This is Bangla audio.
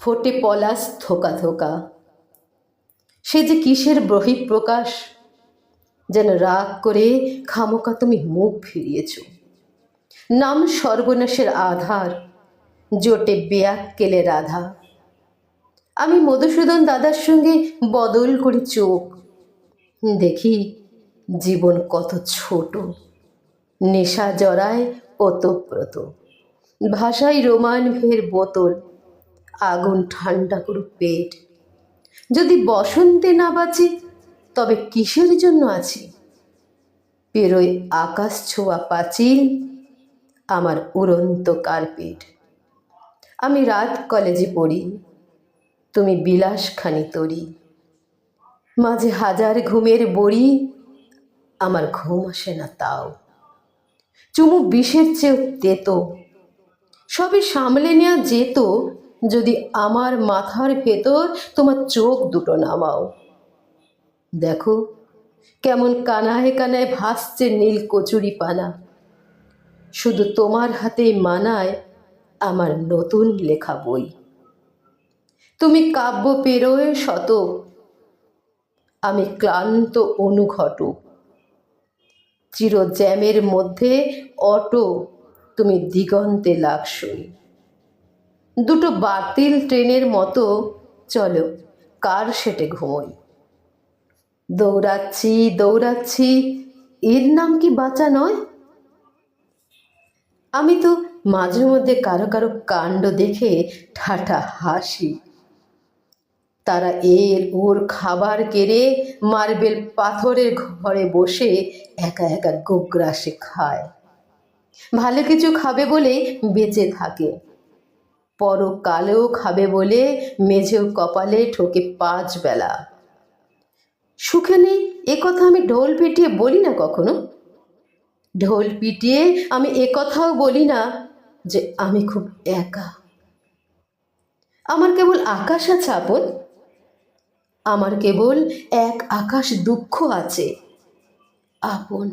ফোটে পলাশ থোকা থোকা। সে যে কিসের বহিঃপ্রকাশ, যেন রাগ করে খামোকা তুমি মুখ ফিরিয়েছ। নাম সর্বনাশের আধার, জোটে বেয়াক্কেলে রাধা। আমি মধুসূদন দাদার সঙ্গে বদল করি চোখ, দেখি জীবন কত ছোট। নেশা জড়ায় ওতপ্রোত, ভাষায় রোমান ভের বোতল, আগুন ঠান্ডা করুক পেট। যদি বসন্তে না বাঁচি তবে কিসের জন্য আছি? পেরোয় আকাশ ছোঁয়া পাঁচিল, আমার উড়ন্ত কার্পেট। আমি রাত কলেজে পড়ি, তুমি বিলাসখানি তরি। মাঝে হাজার ঘুমের বড়ি, আমার ঘুম আসে না তাও। চুমু বিষের চেয়েও তেতো, সবে সামলে নেওয়া যেত যদি আমার মাথার ভেতর তোমার চোখ দুটো নামাও। দেখো কেমন কানায় কানায় ভাসছে নীল কচুরি পানা। শুধু তোমার হাতেই মানায় আমার নতুন লেখা বই। তুমি কাব্য পেরোয় শত, আমি ক্লান্ত অনুঘটক। চির জ্যামের মধ্যে অটো, তুমি দিগন্তে লাকসই। দুটো বাতিল ট্রেনের মতো চলো কার সেটে ঘুমোই। দৌড়াচ্ছি দৌড়াচ্ছি, এর নাম কি বাঁচা নয়? আমি তো মাঝে মধ্যে কারো কারো কাণ্ড দেখে ঠাঠা হাসি। তারা এর ওর খাবার কেড়ে মার্বেল পাথরের ঘরে বসে একা একা গোগ্রাসে খায়। ভালো কিছু খাবে বলে বেঁচে থাকে, পরকালেও খাবে বলে মেঝেও কপালে ঠোকে 5 বেলা। সুখে নেই এ কথা আমি ঢোল পিটিয়ে বলি না কখনো। ঢোল পিটিয়ে আমি একথাও বলি না যে আমি খুব একা। আমার কেবল আকাশ আছে আপন, আমার কেবল এক আকাশ দুঃখ আছে আপন।